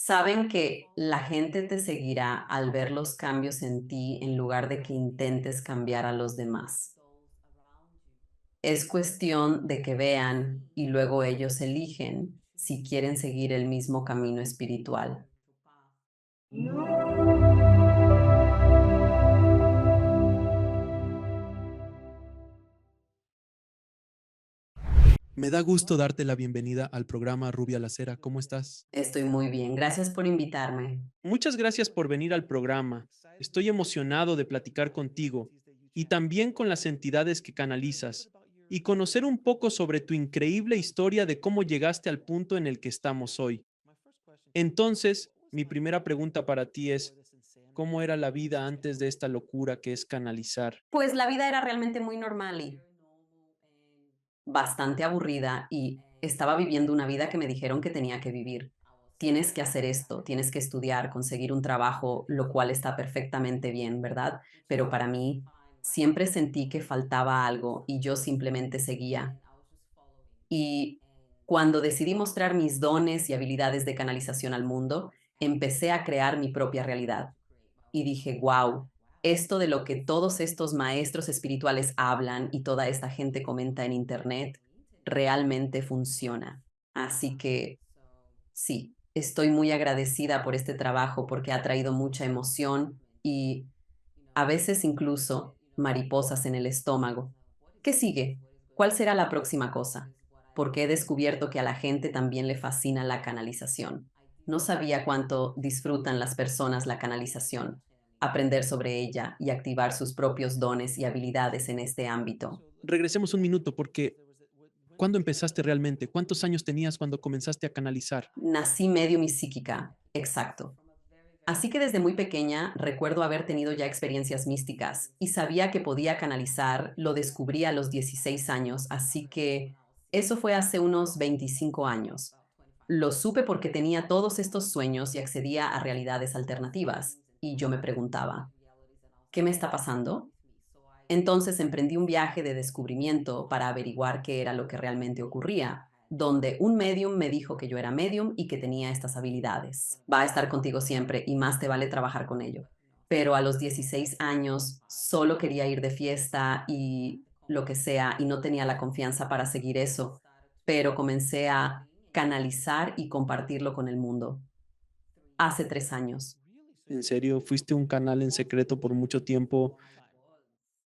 Saben que la gente te seguirá al ver los cambios en ti en lugar de que intentes cambiar a los demás. Es cuestión de que vean y luego ellos eligen si quieren seguir el mismo camino espiritual. Me da gusto darte la bienvenida al programa Rubia la Cera. ¿Cómo estás? Estoy muy bien. Gracias por invitarme. Muchas gracias por venir al programa. Estoy emocionado de platicar contigo y también con las entidades que canalizas y conocer un poco sobre tu increíble historia de cómo llegaste al punto en el que estamos hoy. Entonces, mi primera pregunta para ti es, ¿cómo era la vida antes de esta locura que es canalizar? Pues la vida era realmente muy normal y bastante aburrida y estaba viviendo una vida que me dijeron que tenía que vivir. Tienes que hacer esto, tienes que estudiar, conseguir un trabajo, lo cual está perfectamente bien, ¿verdad? Pero para mí siempre sentí que faltaba algo y yo simplemente seguía. Y cuando decidí mostrar mis dones y habilidades de canalización al mundo, empecé a crear mi propia realidad y dije, wow, esto de lo que todos estos maestros espirituales hablan y toda esta gente comenta en Internet, realmente funciona. Así que sí, estoy muy agradecida por este trabajo porque ha traído mucha emoción y a veces incluso mariposas en el estómago. ¿Qué sigue? ¿Cuál será la próxima cosa? Porque he descubierto que a la gente también le fascina la canalización. No sabía cuánto disfrutan las personas la canalización, aprender sobre ella y activar sus propios dones y habilidades en este ámbito. Regresemos un minuto porque ¿cuándo empezaste realmente? ¿Cuántos años tenías cuando comenzaste a canalizar? Nací medio mi psíquica, exacto. Así que desde muy pequeña recuerdo haber tenido ya experiencias místicas y sabía que podía canalizar, lo descubrí a los 16 años, así que eso fue hace unos 25 años. Lo supe porque tenía todos estos sueños y accedía a realidades alternativas, y yo me preguntaba, ¿qué me está pasando? Entonces emprendí un viaje de descubrimiento para averiguar qué era lo que realmente ocurría, donde un medium me dijo que yo era medium y que tenía estas habilidades. Va a estar contigo siempre y más te vale trabajar con ello. Pero a los 16 años solo quería ir de fiesta y lo que sea y no tenía la confianza para seguir eso, pero comencé a canalizar y compartirlo con el mundo. Hace 3 años. ¿En serio? ¿Fuiste un canal en secreto por mucho tiempo?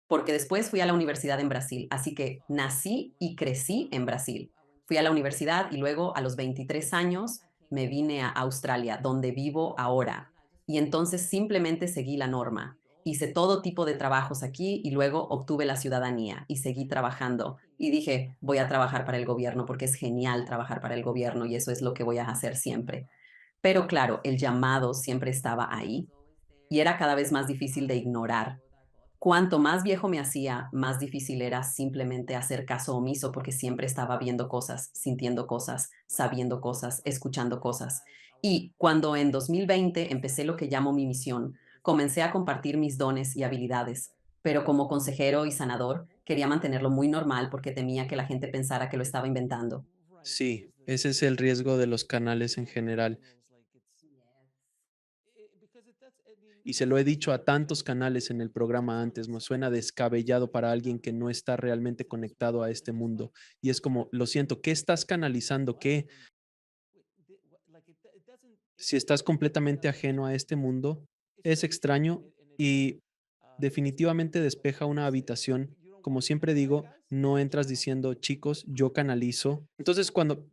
Porque después fui a la universidad en Brasil, así que nací y crecí en Brasil. Fui a la universidad y luego a los 23 años me vine a Australia, donde vivo ahora. Y entonces simplemente seguí la norma. Hice todo tipo de trabajos aquí y luego obtuve la ciudadanía y seguí trabajando. Y dije, voy a trabajar para el gobierno porque es genial trabajar para el gobierno y eso es lo que voy a hacer siempre. Pero claro, el llamado siempre estaba ahí y era cada vez más difícil de ignorar. Cuanto más viejo me hacía, más difícil era simplemente hacer caso omiso porque siempre estaba viendo cosas, sintiendo cosas, sabiendo cosas, escuchando cosas. Y cuando en 2020 empecé lo que llamo mi misión, comencé a compartir mis dones y habilidades, pero como consejero y sanador quería mantenerlo muy normal porque temía que la gente pensara que lo estaba inventando. Sí, ese es el riesgo de los canales en general. Y se lo he dicho a tantos canales en el programa antes, me suena descabellado para alguien que no está realmente conectado a este mundo. Y es como, lo siento, ¿qué estás canalizando? ¿Qué? Si estás completamente ajeno a este mundo, es extraño y definitivamente despeja una habitación. Como siempre digo, no entras diciendo, chicos, yo canalizo. Entonces, cuando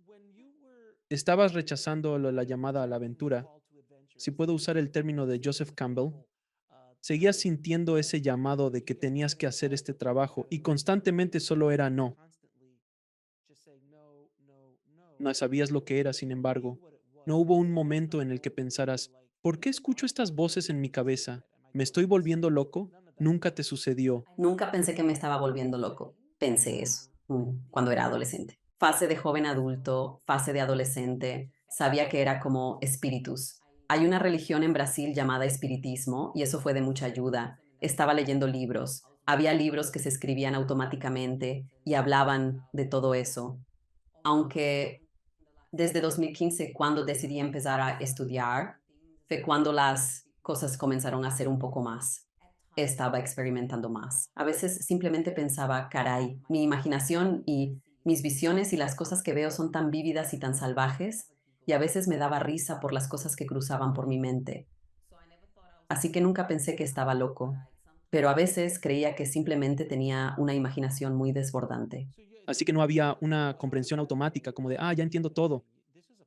estabas rechazando la llamada a la aventura, si puedo usar el término de Joseph Campbell, seguías sintiendo ese llamado de que tenías que hacer este trabajo y constantemente solo era no. No sabías lo que era, sin embargo. No hubo un momento en el que pensaras, ¿por qué escucho estas voces en mi cabeza? ¿Me estoy volviendo loco? Nunca te sucedió. Nunca pensé que me estaba volviendo loco. Pensé eso cuando era adolescente. Fase de joven adulto, fase de adolescente, sabía que era como espíritus. Hay una religión en Brasil llamada espiritismo y eso fue de mucha ayuda. Estaba leyendo libros. Había libros que se escribían automáticamente y hablaban de todo eso. Aunque Desde 2015, cuando decidí empezar a estudiar, fue cuando las cosas comenzaron a ser un poco más. Estaba experimentando más. A veces simplemente pensaba, caray, mi imaginación y mis visiones y las cosas que veo son tan vívidas y tan salvajes, y a veces me daba risa por las cosas que cruzaban por mi mente. Así que nunca pensé que estaba loco, pero a veces creía que simplemente tenía una imaginación muy desbordante. Así que no había una comprensión automática como de, ya entiendo todo.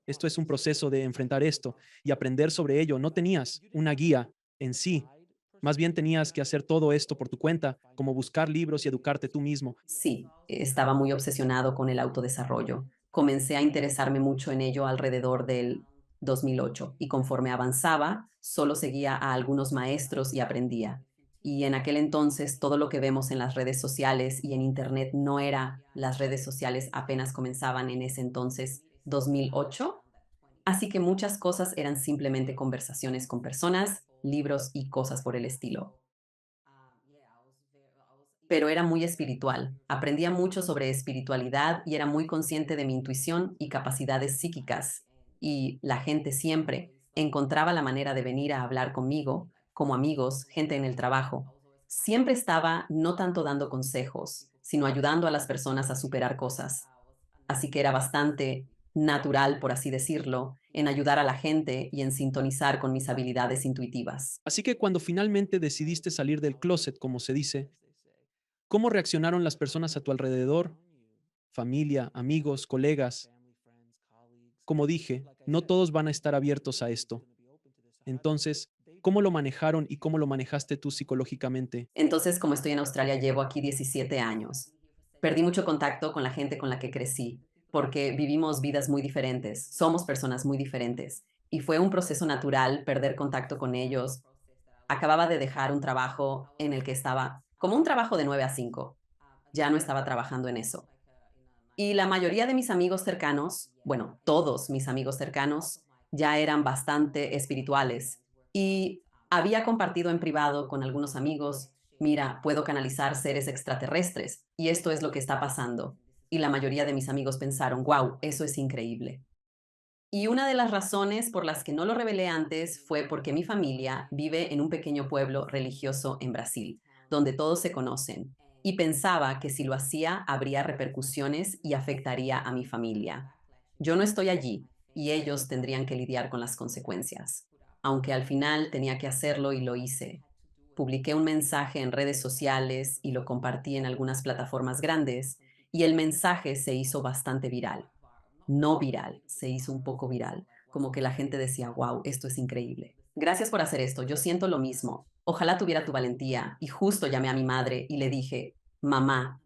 Esto es un proceso de enfrentar esto y aprender sobre ello. No tenías una guía en sí. Más bien tenías que hacer todo esto por tu cuenta, como buscar libros y educarte tú mismo. Sí, estaba muy obsesionado con el autodesarrollo. Comencé a interesarme mucho en ello alrededor del 2008 y conforme avanzaba, solo seguía a algunos maestros y aprendía. Y en aquel entonces todo lo que vemos en las redes sociales y en Internet no era, las redes sociales apenas comenzaban en ese entonces, 2008. Así que muchas cosas eran simplemente conversaciones con personas, libros y cosas por el estilo, pero era muy espiritual. Aprendía mucho sobre espiritualidad y era muy consciente de mi intuición y capacidades psíquicas. Y la gente siempre encontraba la manera de venir a hablar conmigo, como amigos, gente en el trabajo. Siempre estaba no tanto dando consejos, sino ayudando a las personas a superar cosas. Así que era bastante natural, por así decirlo, en ayudar a la gente y en sintonizar con mis habilidades intuitivas. Así que cuando finalmente decidiste salir del closet, como se dice, ¿cómo reaccionaron las personas a tu alrededor? Familia, amigos, colegas. Como dije, no todos van a estar abiertos a esto. Entonces, ¿cómo lo manejaron y cómo lo manejaste tú psicológicamente? Entonces, como estoy en Australia, llevo aquí 17 años. Perdí mucho contacto con la gente con la que crecí, porque vivimos vidas muy diferentes, somos personas muy diferentes, y fue un proceso natural perder contacto con ellos. Acababa de dejar un trabajo en el que estaba como un trabajo de 9 a 5. Ya no estaba trabajando en eso. Y la mayoría de mis amigos cercanos, bueno, todos mis amigos cercanos, ya eran bastante espirituales. Y había compartido en privado con algunos amigos, mira, puedo canalizar seres extraterrestres y esto es lo que está pasando. Y la mayoría de mis amigos pensaron, wow, eso es increíble. Y una de las razones por las que no lo revelé antes fue porque mi familia vive en un pequeño pueblo religioso en Brasil, donde todos se conocen, y pensaba que si lo hacía habría repercusiones y afectaría a mi familia. Yo no estoy allí y ellos tendrían que lidiar con las consecuencias, aunque al final tenía que hacerlo y lo hice. Publiqué un mensaje en redes sociales y lo compartí en algunas plataformas grandes y el mensaje se hizo bastante viral, no viral, se hizo un poco viral, como que la gente decía, wow, esto es increíble. Gracias por hacer esto, yo siento lo mismo. Ojalá tuviera tu valentía. Y justo llamé a mi madre y le dije, mamá,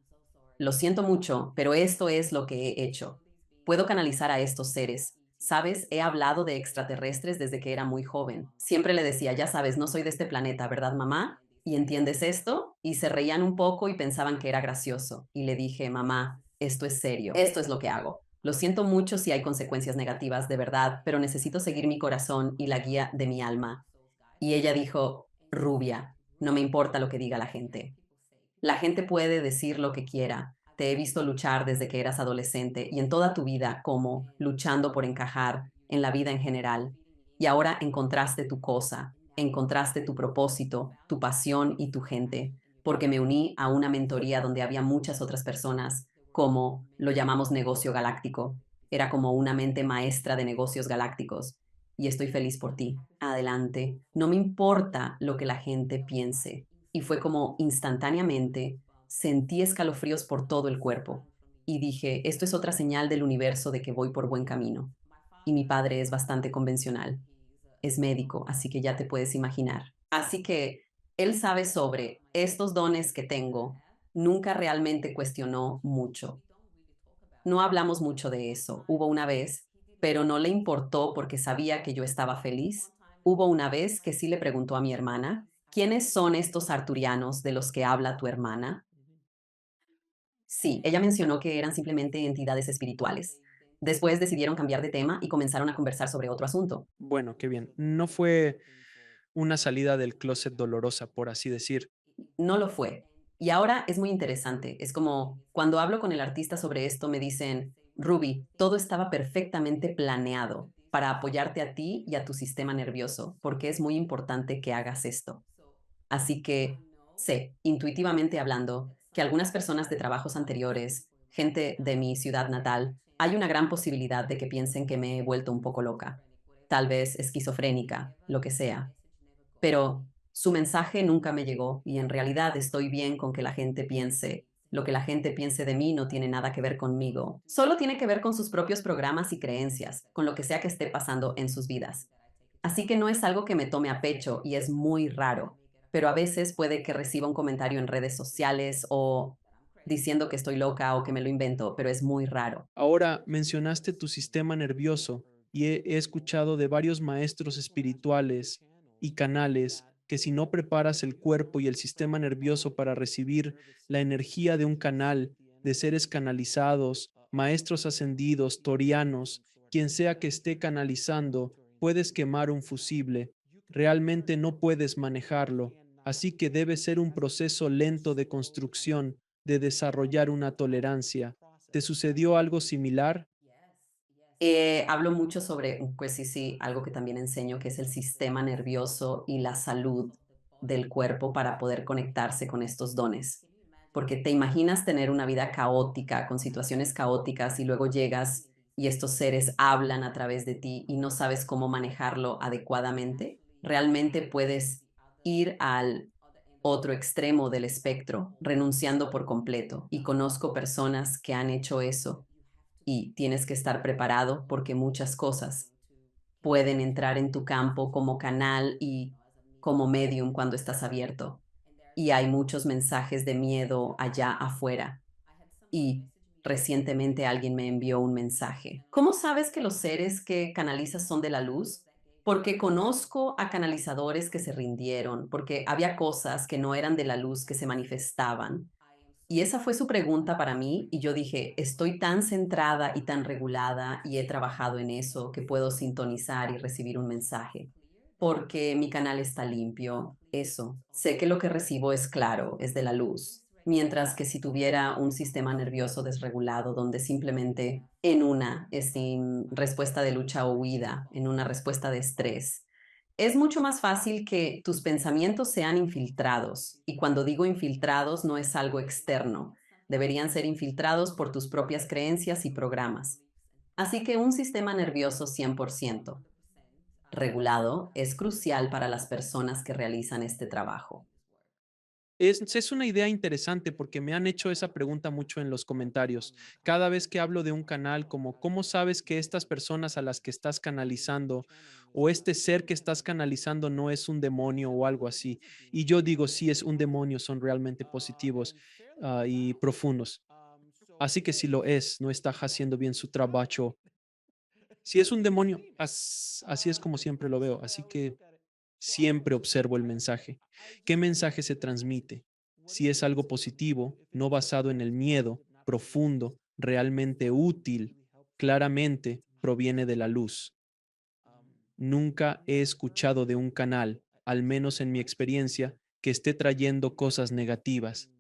lo siento mucho, pero esto es lo que he hecho. Puedo canalizar a estos seres. Sabes, he hablado de extraterrestres desde que era muy joven. Siempre le decía, ya sabes, no soy de este planeta, ¿verdad, mamá? ¿Y entiendes esto? Y se reían un poco y pensaban que era gracioso. Y le dije, mamá, esto es serio, esto es lo que hago. Lo siento mucho si hay consecuencias negativas, de verdad, pero necesito seguir mi corazón y la guía de mi alma. Y ella dijo, Rubia, no me importa lo que diga la gente. La gente puede decir lo que quiera. Te he visto luchar desde que eras adolescente y en toda tu vida como luchando por encajar en la vida en general. Y ahora encontraste tu cosa, encontraste tu propósito, tu pasión y tu gente, porque me uní a una mentoría donde había muchas otras personas, como lo llamamos negocio galáctico. Era como una mente maestra de negocios galácticos. Y estoy feliz por ti. Adelante. No me importa lo que la gente piense y fue como instantáneamente sentí escalofríos por todo el cuerpo y dije, esto es otra señal del universo de que voy por buen camino. Y mi padre es bastante convencional, es médico, así que ya te puedes imaginar. Así que él sabe sobre estos dones que tengo, nunca realmente cuestionó mucho. No hablamos mucho de eso. Hubo una vez, pero no le importó porque sabía que yo estaba feliz. Hubo una vez que sí le preguntó a mi hermana, ¿quiénes son estos arturianos de los que habla tu hermana? Sí, ella mencionó que eran simplemente entidades espirituales. Después decidieron cambiar de tema y comenzaron a conversar sobre otro asunto. Bueno, qué bien. No fue una salida del closet dolorosa, por así decir. No lo fue. Y ahora es muy interesante. Es como cuando hablo con el artista sobre esto, me dicen, Ruby, todo estaba perfectamente planeado para apoyarte a ti y a tu sistema nervioso, porque es muy importante que hagas esto. Así que sé, intuitivamente hablando, que algunas personas de trabajos anteriores, gente de mi ciudad natal, hay una gran posibilidad de que piensen que me he vuelto un poco loca, tal vez esquizofrénica, lo que sea. Pero su mensaje nunca me llegó y en realidad estoy bien con que la gente piense. Lo que la gente piense de mí no tiene nada que ver conmigo. Solo tiene que ver con sus propios programas y creencias, con lo que sea que esté pasando en sus vidas. Así que no es algo que me tome a pecho y es muy raro, pero a veces puede que reciba un comentario en redes sociales o diciendo que estoy loca o que me lo invento, pero es muy raro. Ahora mencionaste tu sistema nervioso y he escuchado de varios maestros espirituales y canales que si no preparas el cuerpo y el sistema nervioso para recibir la energía de un canal, de seres canalizados, maestros ascendidos, torianos, quien sea que esté canalizando, puedes quemar un fusible. Realmente no puedes manejarlo, así que debe ser un proceso lento de construcción, de desarrollar una tolerancia. ¿Te sucedió algo similar? Hablo mucho sobre, pues sí, sí, algo que también enseño, que es el sistema nervioso y la salud del cuerpo para poder conectarse con estos dones. Porque te imaginas tener una vida caótica, con situaciones caóticas, y luego llegas y estos seres hablan a través de ti y no sabes cómo manejarlo adecuadamente. Realmente puedes ir al otro extremo del espectro, renunciando por completo. Y conozco personas que han hecho eso y tienes que estar preparado porque muchas cosas pueden entrar en tu campo como canal y como medium cuando estás abierto. Y hay muchos mensajes de miedo allá afuera. Y recientemente alguien me envió un mensaje. ¿Cómo sabes que los seres que canalizas son de la luz? Porque conozco a canalizadores que se rindieron, porque había cosas que no eran de la luz que se manifestaban y esa fue su pregunta para mí y yo dije, estoy tan centrada y tan regulada y he trabajado en eso que puedo sintonizar y recibir un mensaje, porque mi canal está limpio, eso. Sé que lo que recibo es claro, es de la luz, mientras que si tuviera un sistema nervioso desregulado donde simplemente en una es sin respuesta de lucha o huida, en una respuesta de estrés, es mucho más fácil que tus pensamientos sean infiltrados. Y cuando digo infiltrados, no es algo externo. Deberían ser infiltrados por tus propias creencias y programas. Así que un sistema nervioso 100% regulado es crucial para las personas que realizan este trabajo. Es una idea interesante porque me han hecho esa pregunta mucho en los comentarios. Cada vez que hablo de un canal, como ¿cómo sabes que estas personas a las que estás canalizando o este ser que estás canalizando no es un demonio o algo así? Y yo digo, sí, es un demonio, son realmente positivos y profundos. Así que si lo es, no está haciendo bien su trabajo. Si es un demonio, así es como siempre lo veo. Así que siempre observo el mensaje. ¿Qué mensaje se transmite? Si es algo positivo, no basado en el miedo, profundo, realmente útil, claramente proviene de la luz. Nunca he escuchado de un canal, al menos en mi experiencia, que esté trayendo cosas negativas,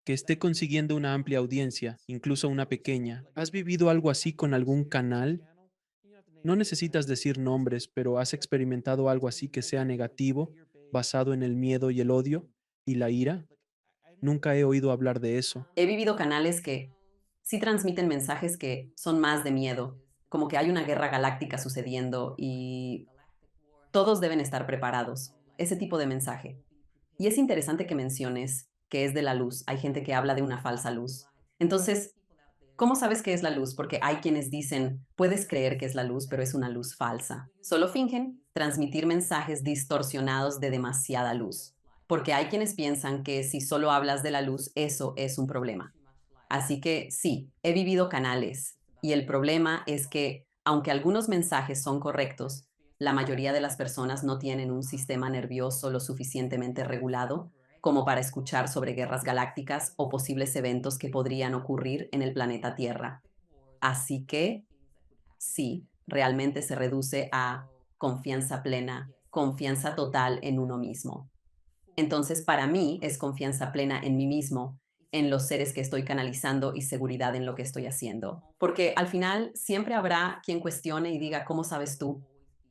que esté consiguiendo una amplia audiencia, incluso una pequeña. ¿Has vivido algo así con algún canal? No necesitas decir nombres, pero ¿has experimentado algo así que sea negativo, basado en el miedo y el odio y la ira? Nunca he oído hablar de eso. He vivido canales que sí transmiten mensajes que son más de miedo, como que hay una guerra galáctica sucediendo y todos deben estar preparados. Ese tipo de mensaje. Y es interesante que menciones que es de la luz. Hay gente que habla de una falsa luz. Entonces, ¿cómo sabes que es la luz? Porque hay quienes dicen, puedes creer que es la luz, pero es una luz falsa. Solo fingen transmitir mensajes distorsionados de demasiada luz. Porque hay quienes piensan que si solo hablas de la luz, eso es un problema. Así que sí, he vivido canales y el problema es que, aunque algunos mensajes son correctos, la mayoría de las personas no tienen un sistema nervioso lo suficientemente regulado como para escuchar sobre guerras galácticas o posibles eventos que podrían ocurrir en el planeta Tierra. Así que sí, realmente se reduce a confianza plena, confianza total en uno mismo. Entonces, para mí es confianza plena en mí mismo en los seres que estoy canalizando y seguridad en lo que estoy haciendo. Porque al final siempre habrá quien cuestione y diga, ¿cómo sabes tú?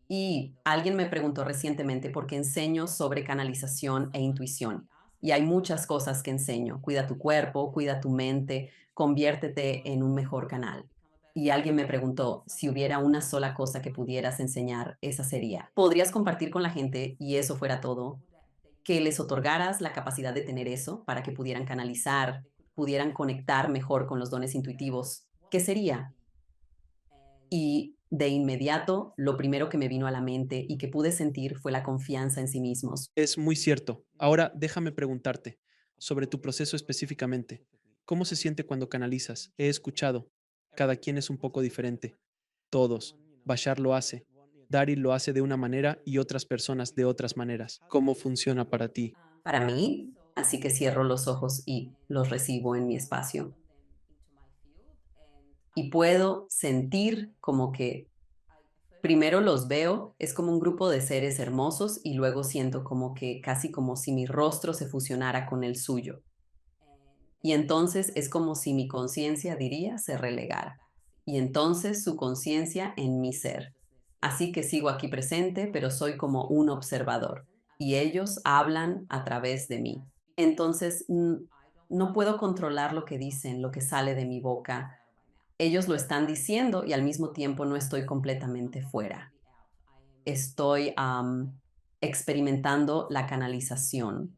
Y alguien me preguntó recientemente por qué enseño sobre canalización e intuición. Y hay muchas cosas que enseño. Cuida tu cuerpo, cuida tu mente, conviértete en un mejor canal. Y alguien me preguntó si hubiera una sola cosa que pudieras enseñar, esa sería. ¿Podrías compartir con la gente y eso fuera todo? Que les otorgaras la capacidad de tener eso para que pudieran canalizar, pudieran conectar mejor con los dones intuitivos. ¿Qué sería? Y de inmediato, lo primero que me vino a la mente y que pude sentir fue la confianza en sí mismos. Es muy cierto. Ahora déjame preguntarte sobre tu proceso específicamente. ¿Cómo se siente cuando canalizas? He escuchado. Cada quien es un poco diferente. Todos. Bashar lo hace. Daryl lo hace de una manera y otras personas de otras maneras. ¿Cómo funciona para ti? Para mí, así que cierro los ojos y los recibo en mi espacio. Y puedo sentir como que primero los veo, es como un grupo de seres hermosos y luego siento como que casi como si mi rostro se fusionara con el suyo. Y entonces es como si mi conciencia, diría, se relegara. Y entonces su conciencia en mi ser. Así que sigo aquí presente, pero soy como un observador. Y ellos hablan a través de mí. Entonces, no puedo controlar lo que dicen, lo que sale de mi boca. Ellos lo están diciendo y al mismo tiempo no estoy completamente fuera. Estoy experimentando la canalización.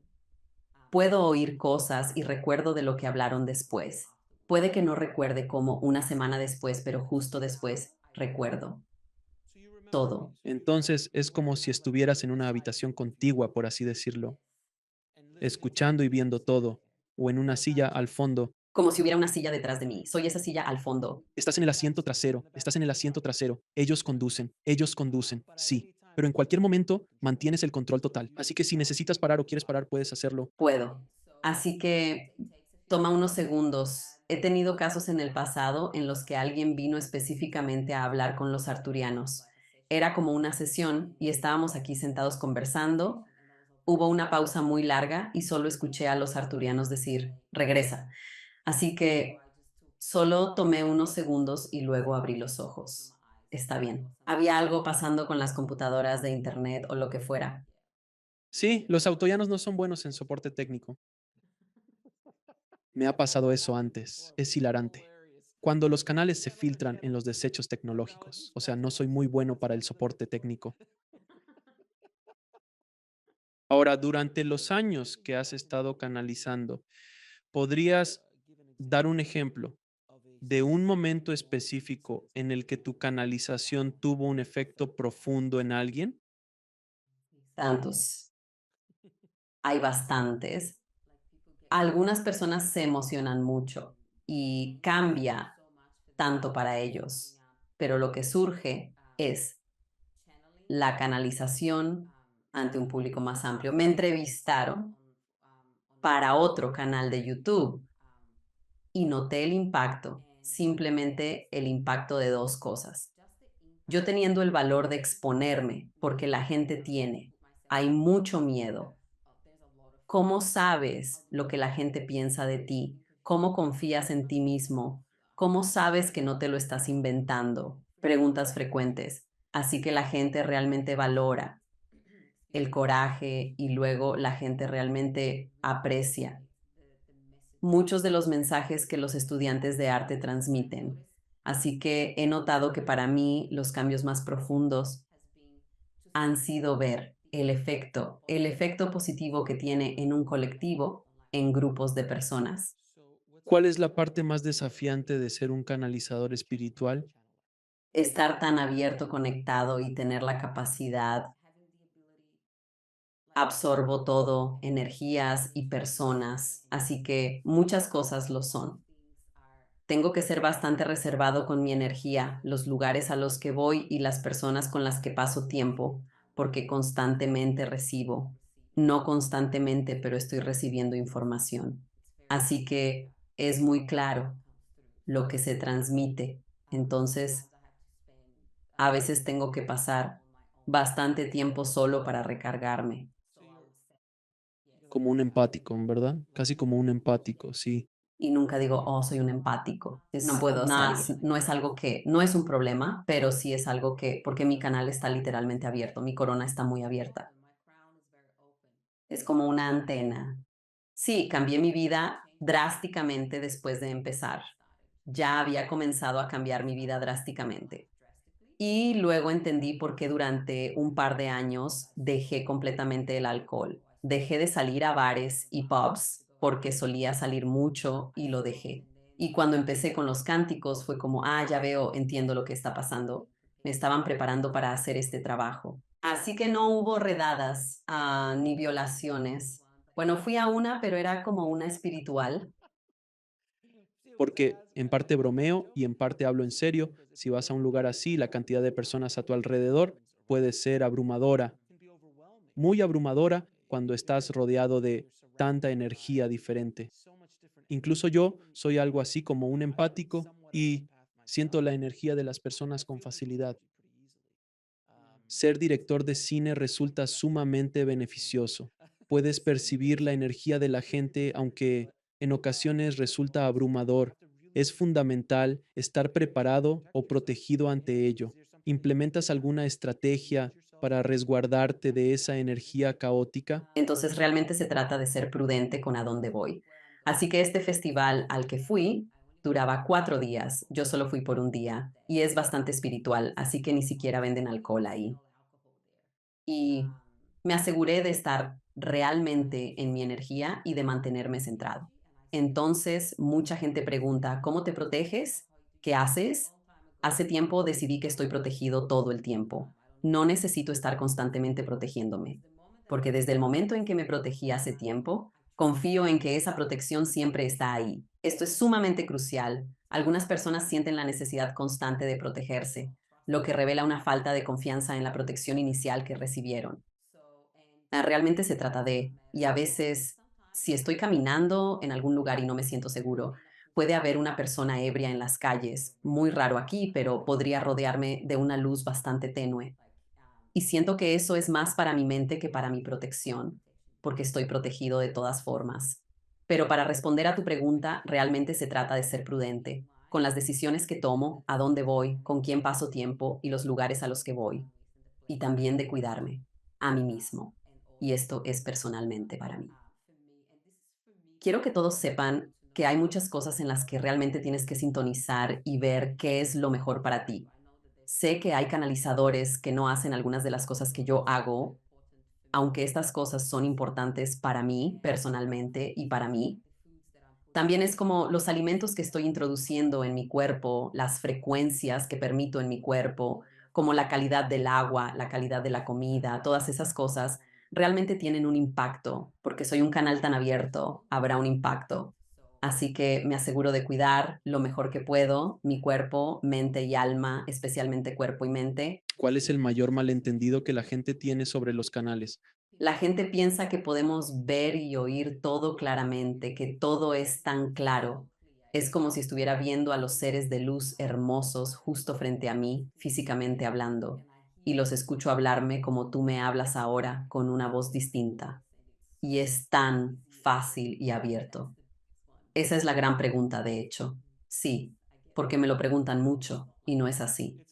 Puedo oír cosas y recuerdo de lo que hablaron después. Puede que no recuerde como una semana después, pero justo después recuerdo todo. Entonces es como si estuvieras en una habitación contigua, por así decirlo, escuchando y viendo todo, o en una silla al fondo. Como si hubiera una silla detrás de mí. Soy esa silla al fondo. Estás en el asiento trasero, estás en el asiento trasero. Ellos conducen, sí. Pero en cualquier momento mantienes el control total. Así que si necesitas parar o quieres parar, puedes hacerlo. Puedo. Así que toma unos segundos. He tenido casos en el pasado en los que alguien vino específicamente a hablar con los arturianos. Era como una sesión y estábamos aquí sentados conversando. Hubo una pausa muy larga y solo escuché a los arturianos decir, regresa. Así que solo tomé unos segundos y luego abrí los ojos. Está bien. Había algo pasando con las computadoras de internet o lo que fuera. Sí, los autoyanos no son buenos en soporte técnico. Me ha pasado eso antes. Es hilarante. Cuando los canales se filtran en los desechos tecnológicos. O sea, no soy muy bueno para el soporte técnico. Ahora, durante los años que has estado canalizando, ¿podrías dar un ejemplo de un momento específico en el que tu canalización tuvo un efecto profundo en alguien? Tantos. Hay bastantes. Algunas personas se emocionan mucho y cambia tanto para ellos, pero lo que surge es la canalización ante un público más amplio. Me entrevistaron para otro canal de YouTube y noté el impacto, simplemente el impacto de dos cosas. Yo teniendo el valor de exponerme, porque la gente tiene, hay mucho miedo. ¿Cómo sabes lo que la gente piensa de ti? ¿Cómo confías en ti mismo? ¿Cómo sabes que no te lo estás inventando? Preguntas frecuentes. Así que la gente realmente valora el coraje y luego la gente realmente aprecia muchos de los mensajes que los estudiantes de arte transmiten. Así que he notado que para mí los cambios más profundos han sido ver el efecto positivo que tiene en un colectivo, en grupos de personas. ¿Cuál es la parte más desafiante de ser un canalizador espiritual? Estar tan abierto, conectado y tener la capacidad, absorbo todo, energías y personas, así que muchas cosas lo son. Tengo que ser bastante reservado con mi energía, los lugares a los que voy y las personas con las que paso tiempo, porque constantemente recibo. No constantemente, pero estoy recibiendo información. Así que es muy claro lo que se transmite. Entonces, a veces tengo que pasar bastante tiempo solo para recargarme. Como un empático, ¿verdad? Casi como un empático, sí. y nunca digo, oh, soy un empático. No puedo nada, salir. no es algo que, no es un problema, pero sí es algo que, porque mi canal está literalmente abierto, mi corona está muy abierta. Es como una antena. Sí, cambié mi vida drásticamente después de empezar. Ya había comenzado a cambiar mi vida drásticamente. Y luego entendí por qué durante un par de años dejé completamente el alcohol. Dejé de salir a bares y pubs porque solía salir mucho y lo dejé. Y cuando empecé con los cánticos fue como, ah, ya veo, entiendo lo que está pasando. Me estaban preparando para hacer este trabajo. Así que no hubo redadas, ni violaciones. Bueno, fui a una, pero era como una espiritual. Porque en parte bromeo y en parte hablo en serio. Si vas a un lugar así, la cantidad de personas a tu alrededor puede ser abrumadora, muy abrumadora cuando estás rodeado de tanta energía diferente. Incluso yo soy algo así como un empático y siento la energía de las personas con facilidad. Ser director de cine resulta sumamente beneficioso. Puedes percibir la energía de la gente, aunque en ocasiones resulta abrumador. Es fundamental estar preparado o protegido ante ello. ¿Implementas alguna estrategia para resguardarte de esa energía caótica? Entonces realmente se trata de ser prudente con a dónde voy. Así que este festival al que fui duraba 4 días. Yo solo fui por un día y es bastante espiritual, así que ni siquiera venden alcohol ahí. Y me aseguré de estar realmente en mi energía y de mantenerme centrado. Entonces, mucha gente pregunta, ¿cómo te proteges? ¿Qué haces? Hace tiempo decidí que estoy protegido todo el tiempo. No necesito estar constantemente protegiéndome, porque desde el momento en que me protegí hace tiempo, confío en que esa protección siempre está ahí. Esto es sumamente crucial. Algunas personas sienten la necesidad constante de protegerse, lo que revela una falta de confianza en la protección inicial que recibieron. Realmente se trata de, y a veces, si estoy caminando en algún lugar y no me siento seguro, puede haber una persona ebria en las calles, muy raro aquí, pero podría rodearme de una luz bastante tenue. Y siento que eso es más para mi mente que para mi protección, porque estoy protegido de todas formas. Pero para responder a tu pregunta, realmente se trata de ser prudente con las decisiones que tomo, a dónde voy, con quién paso tiempo y los lugares a los que voy. Y también de cuidarme a mí mismo. Y esto es personalmente para mí. Quiero que todos sepan que hay muchas cosas en las que realmente tienes que sintonizar y ver qué es lo mejor para ti. Sé que hay canalizadores que no hacen algunas de las cosas que yo hago, aunque estas cosas son importantes para mí personalmente y para mí. También es como los alimentos que estoy introduciendo en mi cuerpo, las frecuencias que permito en mi cuerpo, como la calidad del agua, la calidad de la comida, todas esas cosas realmente tienen un impacto, porque soy un canal tan abierto, habrá un impacto. Así que me aseguro de cuidar lo mejor que puedo mi cuerpo, mente y alma, especialmente cuerpo y mente. ¿Cuál es el mayor malentendido que la gente tiene sobre los canales? La gente piensa que podemos ver y oír todo claramente, que todo es tan claro. Es como si estuviera viendo a los seres de luz hermosos justo frente a mí, físicamente hablando, y los escucho hablarme como tú me hablas ahora, con una voz distinta. Y es tan fácil y abierto. Esa es la gran pregunta, de hecho. Sí, porque me lo preguntan mucho y no es así.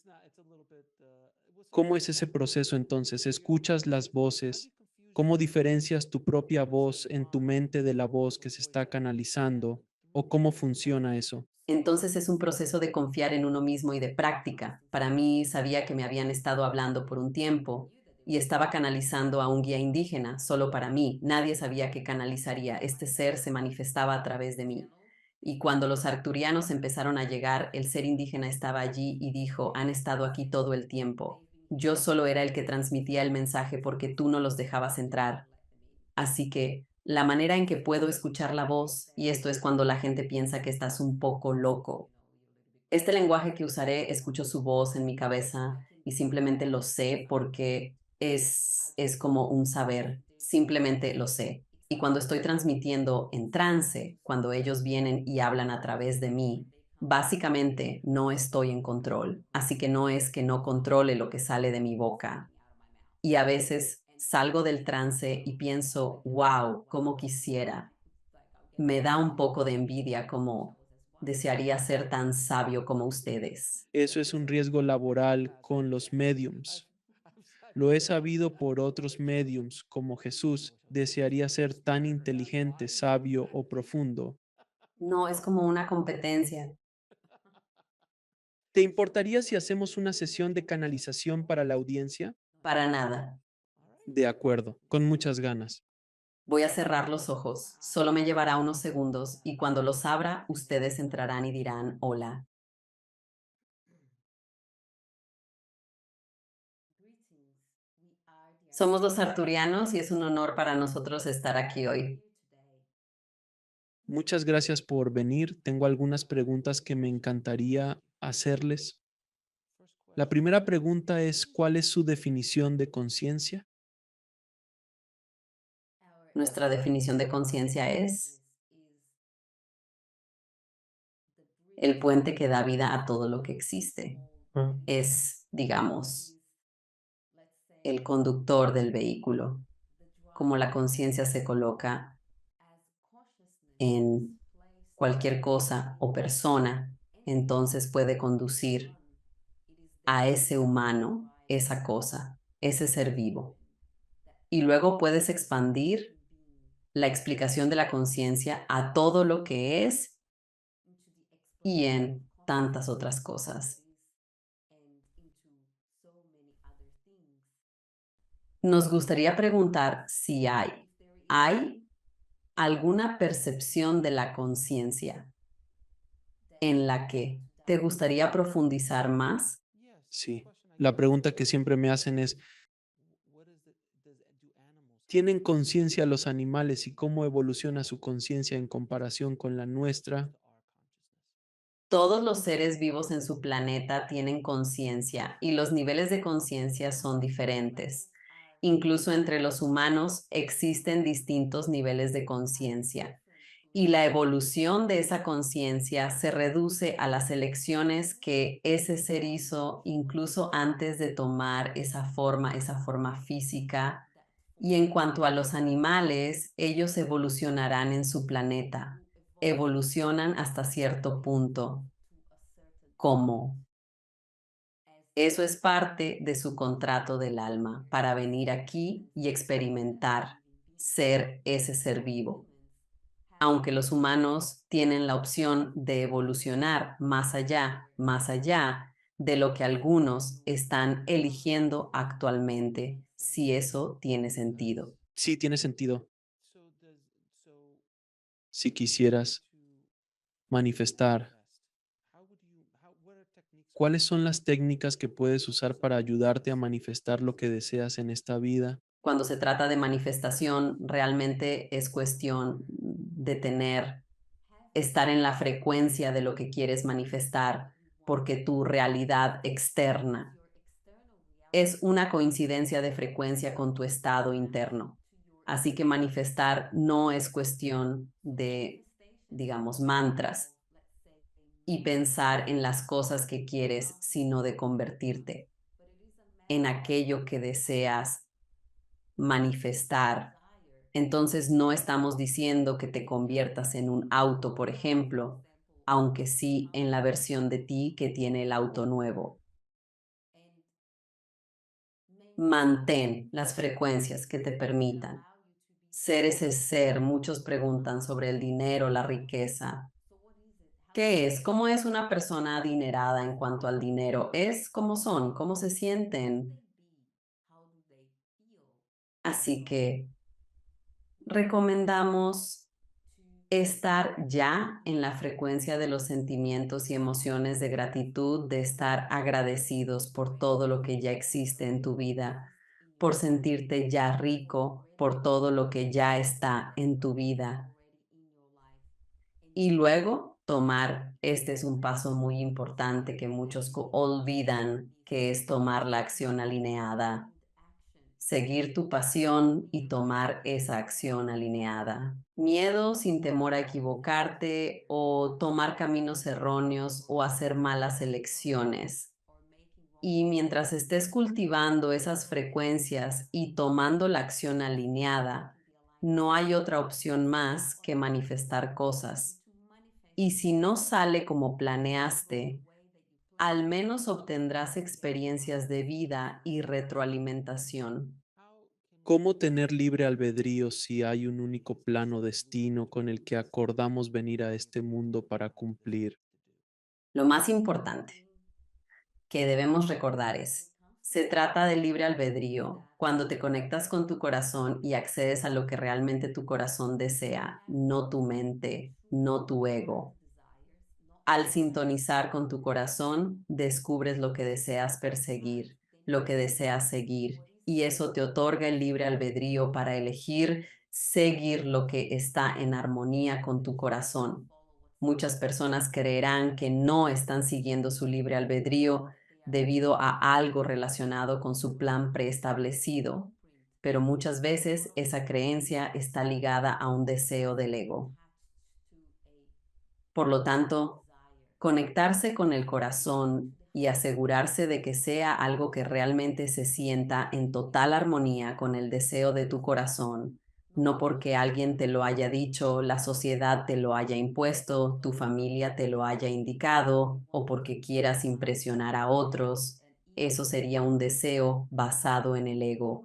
¿Cómo es ese proceso entonces? ¿Escuchas las voces? ¿Cómo diferencias tu propia voz en tu mente de la voz que se está canalizando? ¿O cómo funciona eso? Entonces es un proceso de confiar en uno mismo y de práctica. Para mí sabía que me habían estado hablando por un tiempo y estaba canalizando a un guía indígena solo para mí. Nadie sabía que canalizaría. Este ser se manifestaba a través de mí. Y cuando los arcturianos empezaron a llegar, el ser indígena estaba allí y dijo, han estado aquí todo el tiempo. Yo solo era el que transmitía el mensaje porque tú no los dejabas entrar. Así que la manera en que puedo escuchar la voz, y esto es cuando la gente piensa que estás un poco loco. Este lenguaje que usaré, escucho su voz en mi cabeza y simplemente lo sé porque es como un saber, simplemente lo sé. Y cuando estoy transmitiendo en trance, cuando ellos vienen y hablan a través de mí, básicamente no estoy en control. Así que no es que no controle lo que sale de mi boca, y a veces salgo del trance y pienso, wow, cómo quisiera. Me da un poco de envidia como desearía ser tan sabio como ustedes. Eso es un riesgo laboral con los mediums. Lo he sabido por otros mediums, como Jesús desearía ser tan inteligente, sabio o profundo. No, es como una competencia. ¿Te importaría si hacemos una sesión de canalización para la audiencia? Para nada. De acuerdo, con muchas ganas. Voy a cerrar los ojos. Solo me llevará unos segundos y cuando los abra, ustedes entrarán y dirán hola. Somos los arturianos y es un honor para nosotros estar aquí hoy. Muchas gracias por venir. Tengo algunas preguntas que me encantaría hacerles. La primera pregunta es, ¿cuál es su definición de conciencia? Nuestra definición de conciencia es el puente que da vida a todo lo que existe. Es, digamos, el conductor del vehículo, como la conciencia se coloca en cualquier cosa o persona, entonces puede conducir a ese humano, esa cosa, ese ser vivo. Y luego puedes expandir la explicación de la conciencia a todo lo que es y en tantas otras cosas. Nos gustaría preguntar si hay alguna percepción de la conciencia en la que te gustaría profundizar más. Sí. La pregunta que siempre me hacen es, ¿tienen conciencia los animales y cómo evoluciona su conciencia en comparación con la nuestra? Todos los seres vivos en su planeta tienen conciencia y los niveles de conciencia son diferentes. Incluso entre los humanos existen distintos niveles de conciencia y la evolución de esa conciencia se reduce a las elecciones que ese ser hizo incluso antes de tomar esa forma física. Y en cuanto a los animales, ellos evolucionarán en su planeta, evolucionan hasta cierto punto, como eso es parte de su contrato del alma para venir aquí y experimentar ser ese ser vivo. Aunque los humanos tienen la opción de evolucionar más allá de lo que algunos están eligiendo actualmente, si eso tiene sentido. Sí, tiene sentido. Si quisieras manifestar, ¿cuáles son las técnicas que puedes usar para ayudarte a manifestar lo que deseas en esta vida? Cuando se trata de manifestación, realmente es cuestión de estar en la frecuencia de lo que quieres manifestar, porque tu realidad externa es una coincidencia de frecuencia con tu estado interno. Así que manifestar no es cuestión de, digamos, mantras y pensar en las cosas que quieres, sino de convertirte en aquello que deseas manifestar. Entonces no estamos diciendo que te conviertas en un auto, por ejemplo, aunque sí en la versión de ti que tiene el auto nuevo. Mantén las frecuencias que te permitan ser ese ser. Muchos preguntan sobre el dinero, la riqueza. ¿Qué es? ¿Cómo es una persona adinerada en cuanto al dinero? Es cómo son, cómo se sienten. Así que recomendamos estar ya en la frecuencia de los sentimientos y emociones de gratitud, de estar agradecidos por todo lo que ya existe en tu vida, por sentirte ya rico, por todo lo que ya está en tu vida. Y luego tomar, este es un paso muy importante que muchos olvidan, que es tomar la acción alineada, seguir tu pasión y tomar esa acción alineada. Miedo sin temor a equivocarte o tomar caminos erróneos o hacer malas elecciones. Y mientras estés cultivando esas frecuencias y tomando la acción alineada, No hay otra opción más que manifestar cosas. Y si no sale como planeaste, al menos obtendrás experiencias de vida y retroalimentación. ¿Cómo tener libre albedrío si hay un único plano destino con el que acordamos venir a este mundo para cumplir? Lo más importante que debemos recordar es, se trata de libre albedrío cuando te conectas con tu corazón y accedes a lo que realmente tu corazón desea, no tu mente, no tu ego. Al sintonizar con tu corazón, descubres lo que deseas perseguir, lo que deseas seguir, y eso te otorga el libre albedrío para elegir seguir lo que está en armonía con tu corazón. Muchas personas creerán que no están siguiendo su libre albedrío debido a algo relacionado con su plan preestablecido, pero muchas veces esa creencia está ligada a un deseo del ego. Por lo tanto, conectarse con el corazón y asegurarse de que sea algo que realmente se sienta en total armonía con el deseo de tu corazón, no porque alguien te lo haya dicho, la sociedad te lo haya impuesto, tu familia te lo haya indicado o porque quieras impresionar a otros. Eso sería un deseo basado en el ego.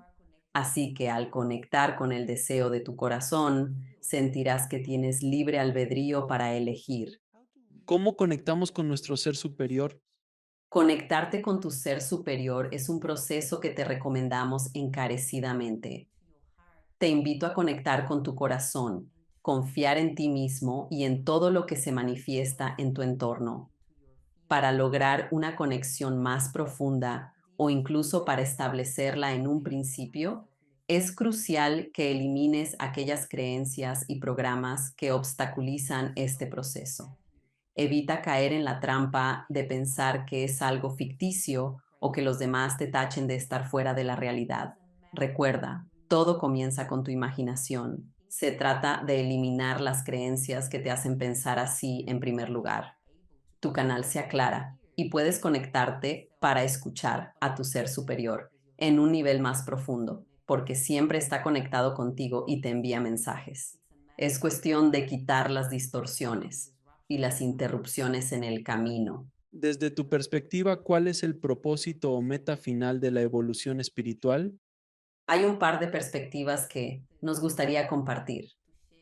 Así que al conectar con el deseo de tu corazón, sentirás que tienes libre albedrío para elegir. ¿Cómo conectamos con nuestro ser superior? Conectarte con tu ser superior es un proceso que te recomendamos encarecidamente. Te invito a conectar con tu corazón, confiar en ti mismo y en todo lo que se manifiesta en tu entorno. Para lograr una conexión más profunda o incluso para establecerla en un principio, es crucial que elimines aquellas creencias y programas que obstaculizan este proceso. Evita caer en la trampa de pensar que es algo ficticio o que los demás te tachen de estar fuera de la realidad. Recuerda, todo comienza con tu imaginación. Se trata de eliminar las creencias que te hacen pensar así en primer lugar. Tu canal se aclara y puedes conectarte para escuchar a tu ser superior en un nivel más profundo, porque siempre está conectado contigo y te envía mensajes. Es cuestión de quitar las distorsiones y las interrupciones en el camino. Desde tu perspectiva, ¿cuál es el propósito o meta final de la evolución espiritual? Hay un par de perspectivas que nos gustaría compartir.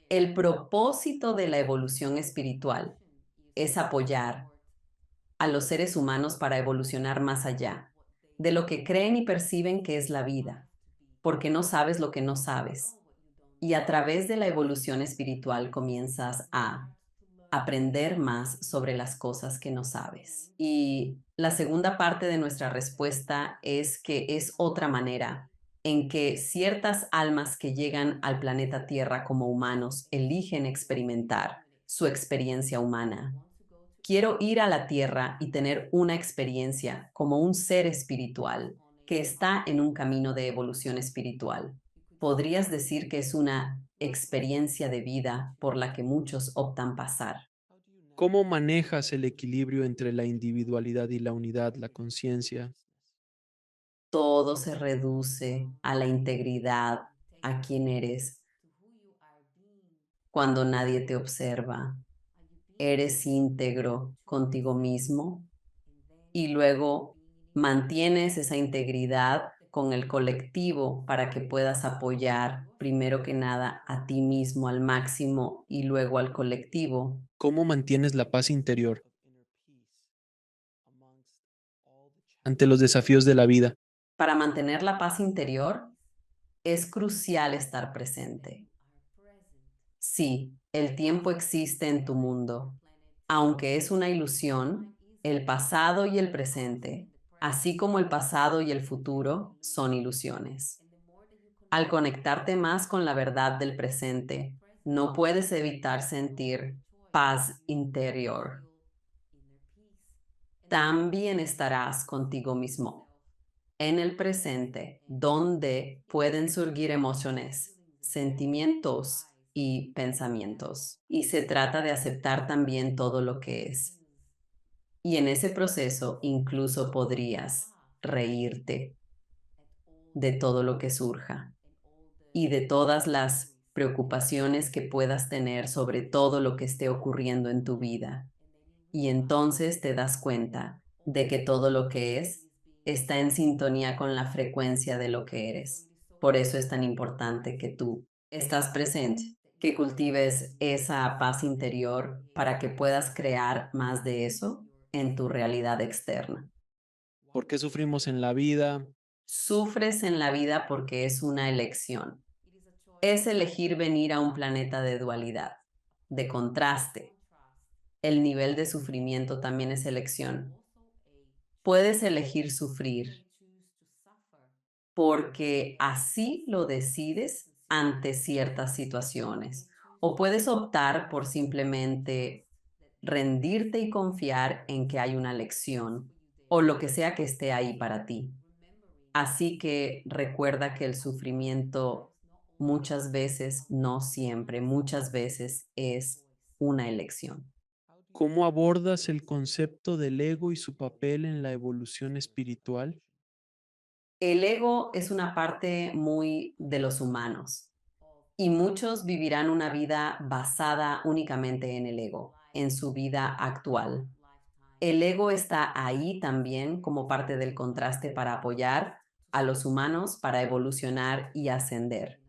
El propósito de la evolución espiritual es apoyar a los seres humanos para evolucionar más allá de lo que creen y perciben que es la vida, porque no sabes lo que no sabes. Y a través de la evolución espiritual comienzas a aprender más sobre las cosas que no sabes. Y la segunda parte de nuestra respuesta es que es otra manera en que ciertas almas que llegan al planeta Tierra como humanos eligen experimentar su experiencia humana. Quiero ir a la Tierra y tener una experiencia como un ser espiritual que está en un camino de evolución espiritual. Podrías decir que es una experiencia de vida por la que muchos optan pasar. ¿Cómo manejas el equilibrio entre la individualidad y la unidad, la conciencia? Todo se reduce a la integridad, a quién eres cuando nadie te observa. Eres íntegro contigo mismo y luego mantienes esa integridad con el colectivo para que puedas apoyar primero que nada a ti mismo al máximo y luego al colectivo. ¿Cómo mantienes la paz interior ante los desafíos de la vida? Para mantener la paz interior es crucial estar presente. Sí, el tiempo existe en tu mundo. Aunque es una ilusión, el pasado y el presente, así como el pasado y el futuro, son ilusiones. Al conectarte más con la verdad del presente, no puedes evitar sentir paz interior. También estarás contigo mismo en el presente, donde pueden surgir emociones, sentimientos y pensamientos. Y se trata de aceptar también todo lo que es. Y en ese proceso incluso podrías reírte de todo lo que surja y de todas las preocupaciones que puedas tener sobre todo lo que esté ocurriendo en tu vida. Y entonces te das cuenta de que todo lo que es está en sintonía con la frecuencia de lo que eres. Por eso es tan importante que tú estás presente, que cultives esa paz interior para que puedas crear más de eso en tu realidad externa. ¿Por qué sufrimos en la vida? Sufres en la vida porque es una elección. Es elegir venir a un planeta de dualidad, de contraste. El nivel de sufrimiento también es elección. Puedes elegir sufrir porque así lo decides ante ciertas situaciones. O puedes optar por simplemente rendirte y confiar en que hay una lección o lo que sea que esté ahí para ti. Así que recuerda que el sufrimiento muchas veces, no siempre, muchas veces es una elección. ¿Cómo abordas el concepto del ego y su papel en la evolución espiritual? El ego es una parte muy de los humanos y muchos vivirán una vida basada únicamente en el ego, en su vida actual. El ego está ahí también como parte del contraste para apoyar a los humanos para evolucionar y ascender.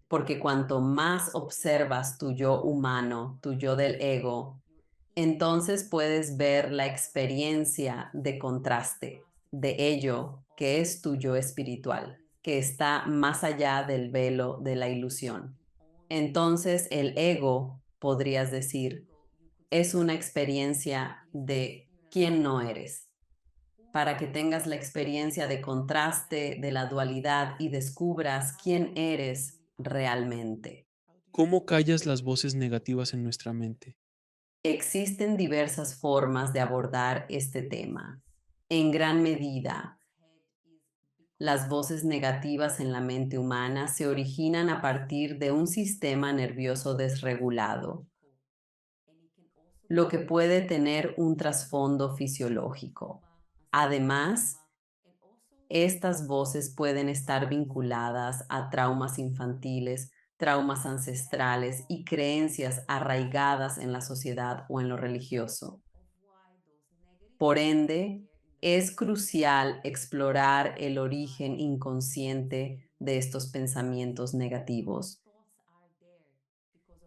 Porque cuanto más observas tu yo humano, tu yo del ego, entonces puedes ver la experiencia de contraste de ello que es tu yo espiritual, que está más allá del velo de la ilusión. Entonces el ego, podrías decir, es una experiencia de quién no eres, para que tengas la experiencia de contraste, de la dualidad y descubras quién eres realmente. ¿Cómo callas las voces negativas en nuestra mente? Existen diversas formas de abordar este tema. En gran medida, las voces negativas en la mente humana se originan a partir de un sistema nervioso desregulado, lo que puede tener un trasfondo fisiológico. Además, estas voces pueden estar vinculadas a traumas infantiles, traumas ancestrales y creencias arraigadas en la sociedad o en lo religioso. Por ende, es crucial explorar el origen inconsciente de estos pensamientos negativos,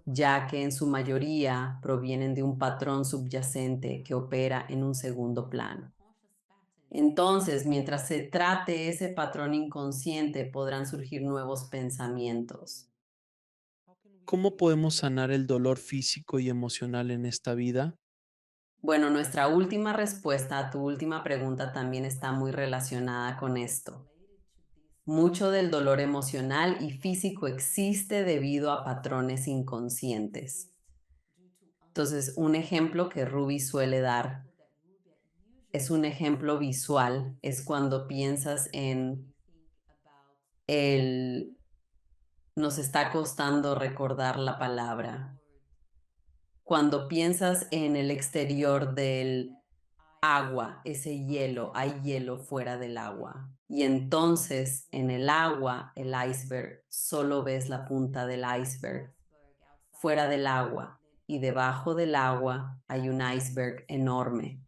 ya que en su mayoría provienen de un patrón subyacente que opera en un segundo plano. Entonces, mientras se trate ese patrón inconsciente, podrán surgir nuevos pensamientos. ¿Cómo podemos sanar el dolor físico y emocional en esta vida? Bueno, nuestra última respuesta a tu última pregunta también está muy relacionada con esto. Mucho del dolor emocional y físico existe debido a patrones inconscientes. Entonces, un ejemplo que Ruby suele dar es un ejemplo visual, es cuando piensas en el, nos está costando recordar la palabra, cuando piensas en el exterior del agua, ese hielo, hay hielo fuera del agua. Y entonces en el agua, el iceberg, solo ves la punta del iceberg. Fuera del agua y debajo del agua hay un iceberg enorme.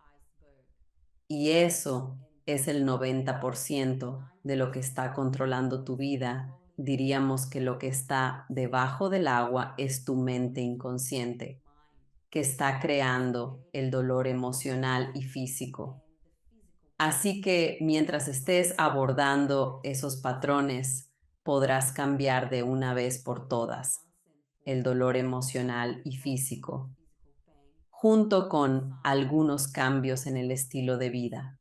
Y eso es el 90% de lo que está controlando tu vida. Diríamos que lo que está debajo del agua es tu mente inconsciente, que está creando el dolor emocional y físico. Así que mientras estés abordando esos patrones, podrás cambiar de una vez por todas el dolor emocional y físico, junto con algunos cambios en el estilo de vida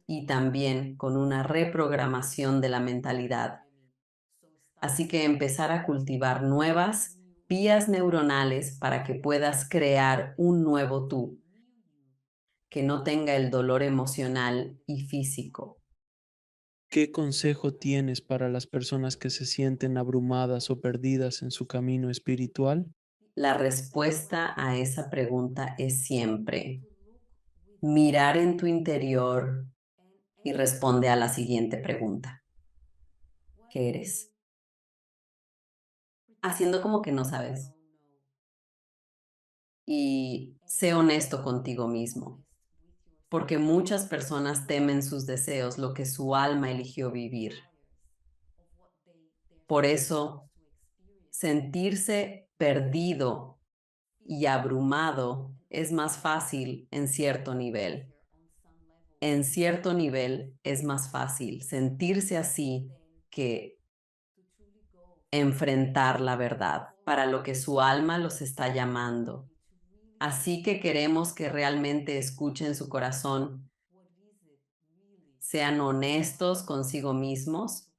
y también con una reprogramación de la mentalidad. Así que empezar a cultivar nuevas vías neuronales para que puedas crear un nuevo tú que no tenga el dolor emocional y físico. ¿Qué consejo tienes para las personas que se sienten abrumadas o perdidas en su camino espiritual? La respuesta a esa pregunta es siempre mirar en tu interior y responde a la siguiente pregunta. ¿Qué eres? haciendo como que no sabes. Y sé honesto contigo mismo, porque muchas personas temen sus deseos, lo que su alma eligió vivir. Por eso, sentirse perdido y abrumado es más fácil en cierto nivel. En cierto nivel es más fácil sentirse así que enfrentar la verdad para lo que su alma los está llamando. Así que queremos que realmente escuchen su corazón, sean honestos consigo mismos.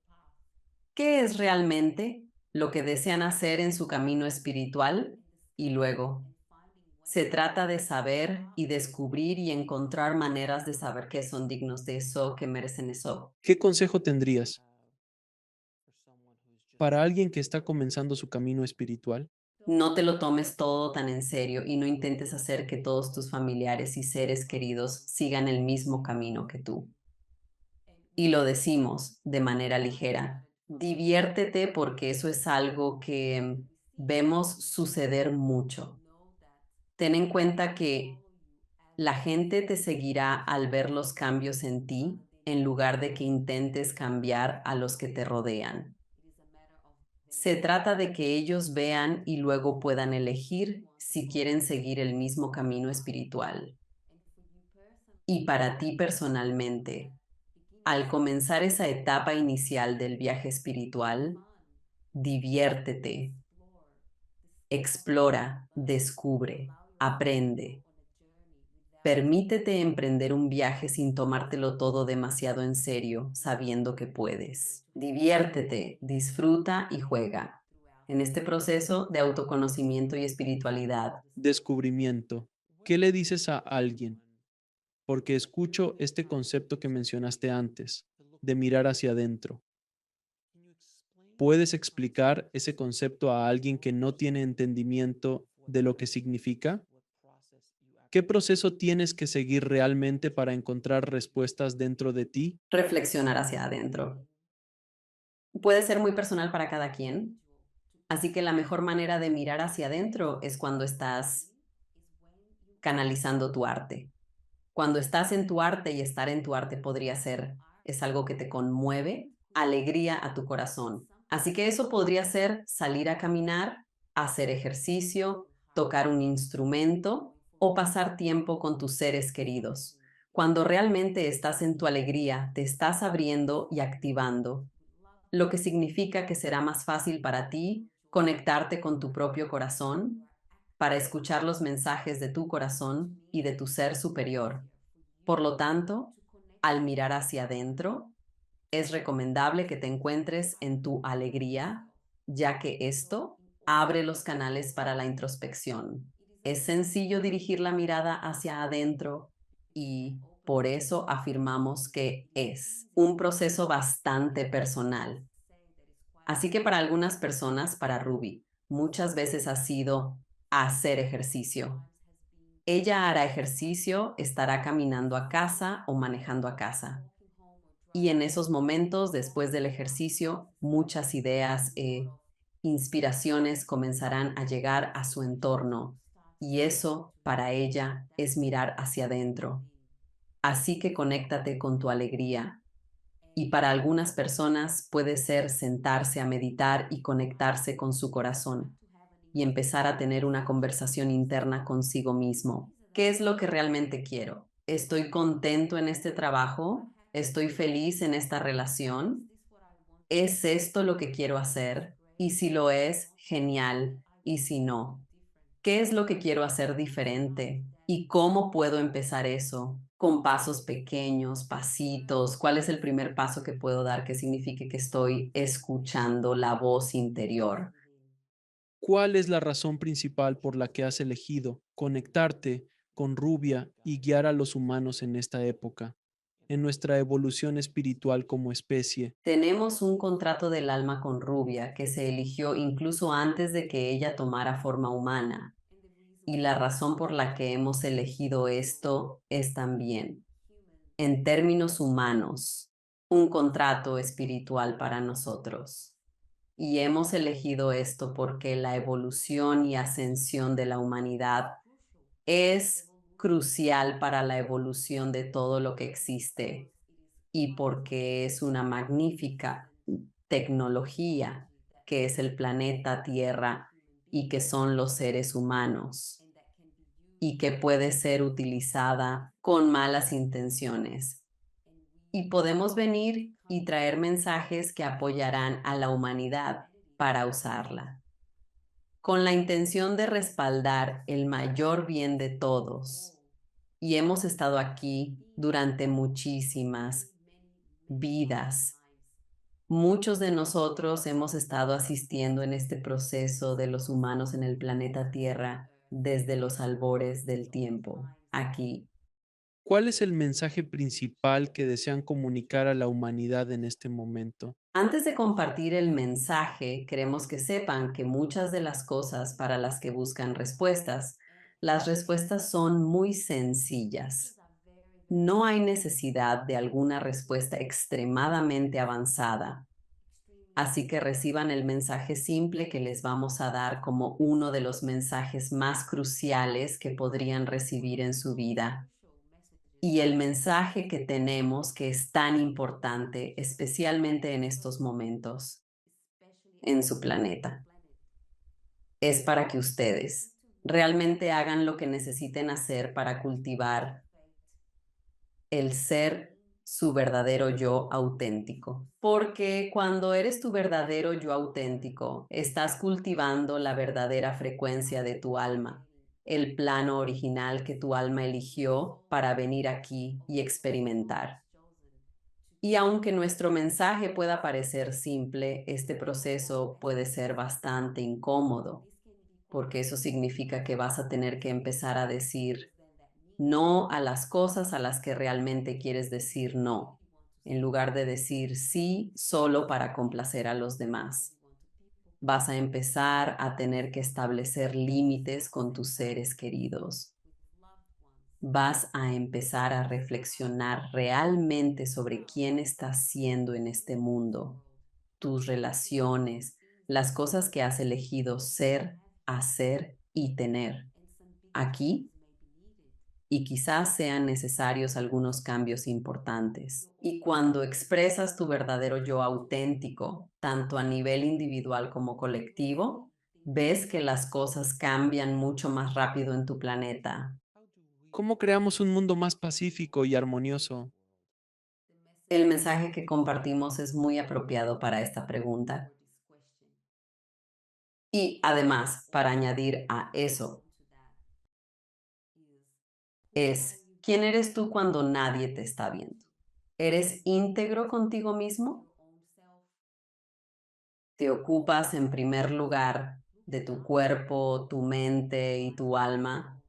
¿Qué es realmente lo que desean hacer en su camino espiritual? Y luego, se trata de saber y descubrir y encontrar maneras de saber que son dignos de eso, que merecen eso. ¿Qué consejo tendrías para alguien que está comenzando su camino espiritual? No te lo tomes todo tan en serio y no intentes hacer que todos tus familiares y seres queridos sigan el mismo camino que tú. Y lo decimos de manera ligera. Diviértete porque eso es algo que vemos suceder mucho. Ten en cuenta que la gente te seguirá al ver los cambios en ti en lugar de que intentes cambiar a los que te rodean. Se trata de que ellos vean y luego puedan elegir si quieren seguir el mismo camino espiritual. Y para ti personalmente, al comenzar esa etapa inicial del viaje espiritual, diviértete, explora, descubre, aprende. Permítete emprender un viaje sin tomártelo todo demasiado en serio, sabiendo que puedes. Diviértete, disfruta y juega. En este proceso de autoconocimiento y espiritualidad, Descubrimiento. ¿Qué le dices a alguien? Porque escucho este concepto que mencionaste antes, de mirar hacia adentro. ¿Puedes explicar ese concepto a alguien que no tiene entendimiento de lo que significa? ¿Qué proceso tienes que seguir realmente para encontrar respuestas dentro de ti? reflexionar hacia adentro. Puede ser muy personal para cada quien, así que la mejor manera de mirar hacia adentro es cuando estás canalizando tu arte. Cuando estás en tu arte y estar en tu arte podría ser, es algo que te conmueve, alegría a tu corazón. Así que eso podría ser salir a caminar, hacer ejercicio, tocar un instrumento o pasar tiempo con tus seres queridos. Cuando realmente estás en tu alegría, te estás abriendo y activando, lo que significa que será más fácil para ti conectarte con tu propio corazón, para escuchar los mensajes de tu corazón y de tu ser superior. Por lo tanto, al mirar hacia adentro, es recomendable que te encuentres en tu alegría, ya que esto abre los canales para la introspección. Es sencillo dirigir la mirada hacia adentro y por eso afirmamos que es un proceso bastante personal. Así que para algunas personas, para Ruby, muchas veces ha sido hacer ejercicio. Ella hará ejercicio, estará caminando a casa o manejando a casa. Y en esos momentos, después del ejercicio, muchas ideas e inspiraciones comenzarán a llegar a su entorno. Y eso, para ella, es mirar hacia adentro. Así que conéctate con tu alegría. Y para algunas personas puede ser sentarse a meditar y conectarse con su corazón y empezar a tener una conversación interna consigo mismo. ¿Qué es lo que realmente quiero? ¿Estoy contento en este trabajo? ¿Estoy feliz en esta relación? ¿Es esto lo que quiero hacer? Y si lo es, genial. Y si no, ¿qué es lo que quiero hacer diferente? ¿Y cómo puedo empezar eso? Con pasos pequeños, pasitos. ¿Cuál es el primer paso que puedo dar que signifique que estoy escuchando la voz interior? ¿Cuál es la razón principal por la que has elegido conectarte con Rubia y guiar a los humanos en esta época, en nuestra evolución espiritual como especie? Tenemos un contrato del alma con Rubia que se eligió incluso antes de que ella tomara forma humana. Y la razón por la que hemos elegido esto es también, en términos humanos, un contrato espiritual para nosotros. Y hemos elegido esto porque la evolución y ascensión de la humanidad es crucial para la evolución de todo lo que existe y porque es una magnífica tecnología que es el planeta Tierra y que son los seres humanos y que puede ser utilizada con malas intenciones. Y podemos venir y traer mensajes que apoyarán a la humanidad para usarla, con la intención de respaldar el mayor bien de todos. Y hemos estado aquí durante muchísimas vidas. Muchos de nosotros hemos estado asistiendo en este proceso de los humanos en el planeta Tierra desde los albores del tiempo, aquí. ¿Cuál es el mensaje principal que desean comunicar a la humanidad en este momento? Antes de compartir el mensaje, queremos que sepan que muchas de las cosas para las que buscan respuestas, las respuestas son muy sencillas. No hay necesidad de alguna respuesta extremadamente avanzada. Así que reciban el mensaje simple que les vamos a dar como uno de los mensajes más cruciales que podrían recibir en su vida. Y el mensaje que tenemos que es tan importante, especialmente en estos momentos en su planeta, es para que ustedes realmente hagan lo que necesiten hacer para cultivar el ser su verdadero yo auténtico. Porque cuando eres tu verdadero yo auténtico, estás cultivando la verdadera frecuencia de tu alma, el plano original que tu alma eligió para venir aquí y experimentar. Y aunque nuestro mensaje pueda parecer simple, este proceso puede ser bastante incómodo, porque eso significa que vas a tener que empezar a decir no a las cosas a las que realmente quieres decir no, en lugar de decir sí solo para complacer a los demás. Vas a empezar a tener que establecer límites con tus seres queridos. Vas a empezar a reflexionar realmente sobre quién estás siendo en este mundo, tus relaciones, las cosas que has elegido ser, hacer y tener aquí, y quizás sean necesarios algunos cambios importantes. Y cuando expresas tu verdadero yo auténtico, tanto a nivel individual como colectivo, ves que las cosas cambian mucho más rápido en tu planeta. ¿Cómo creamos un mundo más pacífico y armonioso? El mensaje que compartimos es muy apropiado para esta pregunta. Y además, para añadir a eso, es, ¿quién eres tú cuando nadie te está viendo? ¿Eres íntegro contigo mismo? ¿Te ocupas en primer lugar de tu cuerpo, tu mente y tu alma?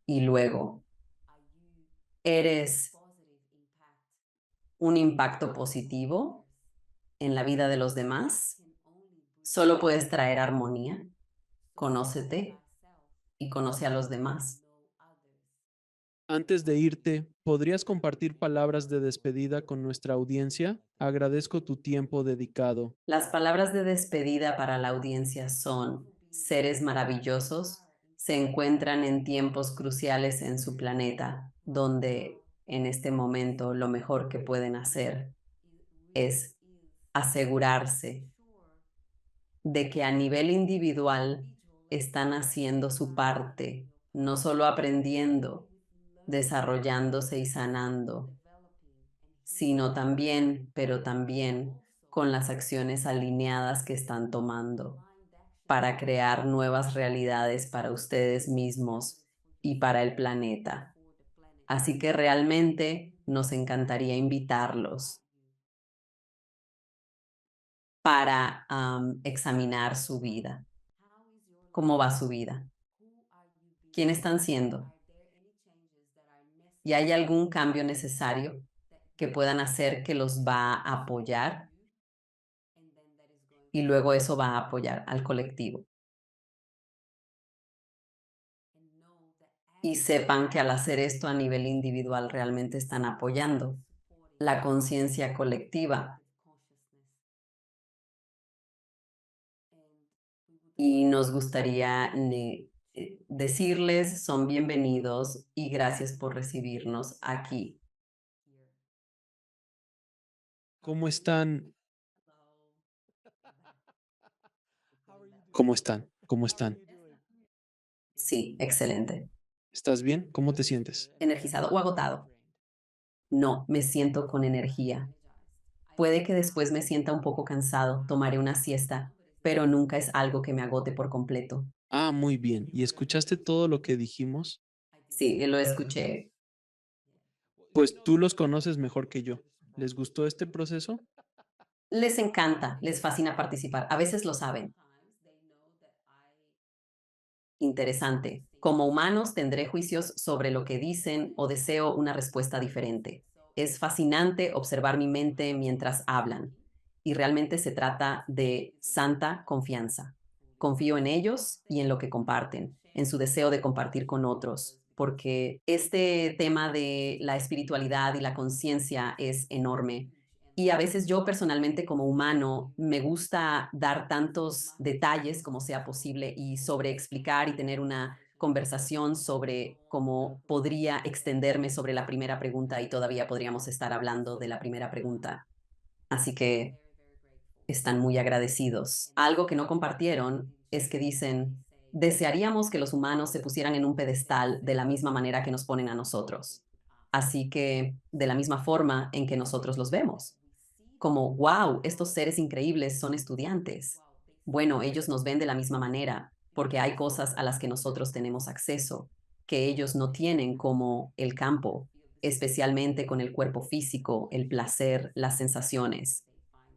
Y luego, ¿eres un impacto positivo en la vida de los demás? Solo puedes traer armonía. Conócete y conoce a los demás. Antes de irte, ¿podrías compartir palabras de despedida con nuestra audiencia? Agradezco tu tiempo dedicado. Las palabras de despedida para la audiencia son: seres maravillosos se encuentran en tiempos cruciales en su planeta, donde en este momento lo mejor que pueden hacer es asegurarse de que a nivel individual están haciendo su parte, no solo aprendiendo, desarrollándose y sanando, sino también, pero también con las acciones alineadas que están tomando para crear nuevas realidades para ustedes mismos y para el planeta. Así que realmente nos encantaría invitarlos para examinar su vida. ¿Cómo va su vida? ¿Quién están siendo? ¿Y hay algún cambio necesario que puedan hacer que los va a apoyar? Y luego eso va a apoyar al colectivo. Y sepan que al hacer esto a nivel individual realmente están apoyando la conciencia colectiva y nos gustaría decirles son bienvenidos y gracias por recibirnos aquí. ¿Cómo están? ¿Cómo están? ¿Cómo están? Sí, excelente. ¿Estás bien? ¿Cómo te sientes? ¿Energizado o agotado? No, me siento con energía. Puede que después me sienta un poco cansado, tomaré una siesta, pero nunca es algo que me agote por completo. Ah, muy bien. ¿Y escuchaste todo lo que dijimos? Sí, lo escuché. Pues tú los conoces mejor que yo. ¿Les gustó este proceso? Les encanta, les fascina participar. A veces lo saben. Interesante. Como humanos tendré juicios sobre lo que dicen o deseo una respuesta diferente. Es fascinante observar mi mente mientras hablan y realmente se trata de santa confianza. Confío en ellos y en lo que comparten, en su deseo de compartir con otros, porque este tema de la espiritualidad y la conciencia es enorme. Y a veces yo personalmente como humano me gusta dar tantos detalles como sea posible y sobre explicar y tener una conversación sobre cómo podría extenderme sobre la primera pregunta y todavía podríamos estar hablando de la primera pregunta. Así que están muy agradecidos. Algo que no compartieron es que dicen, desearíamos que los humanos se pusieran en un pedestal de la misma manera que nos ponen a nosotros. Así que de la misma forma en que nosotros los vemos como, wow, estos seres increíbles son estudiantes. Bueno, ellos nos ven de la misma manera, porque hay cosas a las que nosotros tenemos acceso, que ellos no tienen, como el campo, especialmente con el cuerpo físico, el placer, las sensaciones.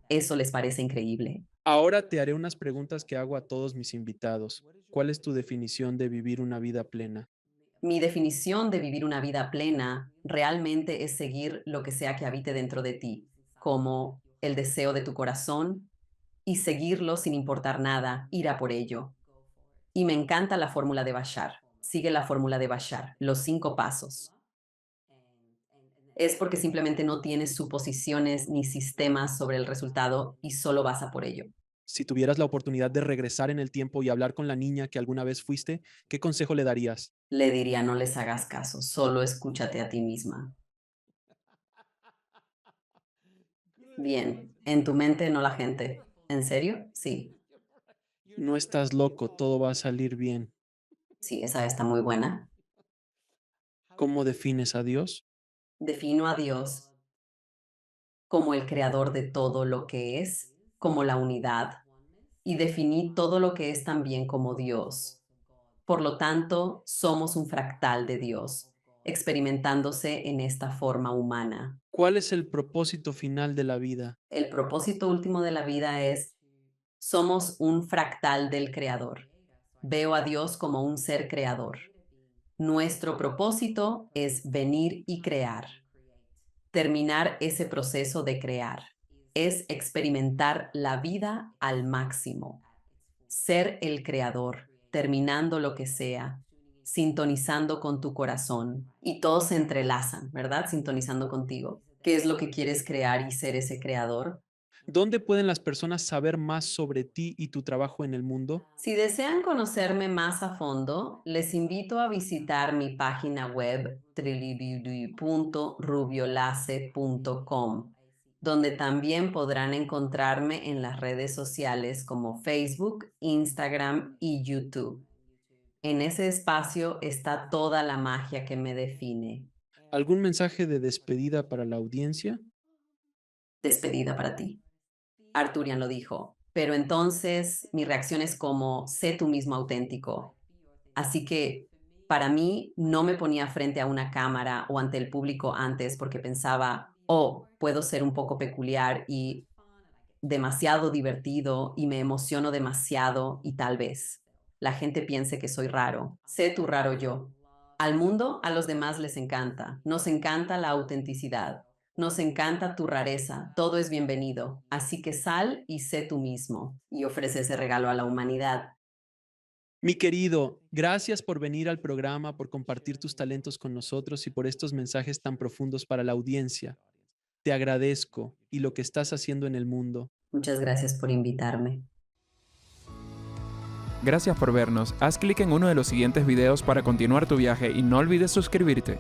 Eso les parece increíble. Ahora te haré unas preguntas que hago a todos mis invitados. ¿Cuál es tu definición de vivir una vida plena? Mi definición de vivir una vida plena realmente es seguir lo que sea que habite dentro de ti, como el deseo de tu corazón, y seguirlo sin importar nada, ir a por ello. Y me encanta la fórmula de Bashar. Sigue la fórmula de Bashar, los 5 pasos. Es porque simplemente no tienes suposiciones ni sistemas sobre el resultado y solo vas a por ello. Si tuvieras la oportunidad de regresar en el tiempo y hablar con la niña que alguna vez fuiste, ¿qué consejo le darías? Le diría, no les hagas caso, solo escúchate a ti misma. Bien, en tu mente, no la gente. ¿En serio? Sí, No estás loco, todo va a salir bien. sí, esa está muy buena. ¿Cómo defines a Dios? Defino a Dios como el creador de todo lo que es, como la unidad, y definí todo lo que es también como Dios. Por lo tanto, somos un fractal de Dios, experimentándose en esta forma humana. ¿Cuál es el propósito final de la vida? El propósito último de la vida es, somos un fractal del Creador. Veo a Dios como un ser creador. Nuestro propósito es venir y crear, terminar ese proceso de crear. Es experimentar la vida al máximo, ser el creador, terminando lo que sea, sintonizando con tu corazón. Y todos se entrelazan, ¿verdad? Sintonizando contigo. ¿Qué es lo que quieres crear y ser ese creador? ¿Dónde pueden las personas saber más sobre ti y tu trabajo en el mundo? Si desean conocerme más a fondo, les invito a visitar mi página web www.rubiolace.com, donde también podrán encontrarme en las redes sociales como Facebook, Instagram y YouTube. En ese espacio está toda la magia que me define. ¿Algún mensaje de despedida para la audiencia? Despedida para ti. Arturian lo dijo, pero entonces mi reacción es como, sé tú mismo auténtico. Así que para mí no me ponía frente a una cámara o ante el público antes porque pensaba, oh, puedo ser un poco peculiar y demasiado divertido y me emociono demasiado y tal vez la gente piense que soy raro. Sé tu raro yo. Al mundo, a los demás les encanta. Nos encanta la autenticidad. Nos encanta tu rareza. Todo es bienvenido. Así que sal y sé tú mismo y ofrece ese regalo a la humanidad. Mi querido, gracias por venir al programa, por compartir tus talentos con nosotros y por estos mensajes tan profundos para la audiencia. Te agradezco y lo que estás haciendo en el mundo. Muchas gracias por invitarme. Gracias por vernos, haz clic en uno de los siguientes videos para continuar tu viaje y no olvides suscribirte.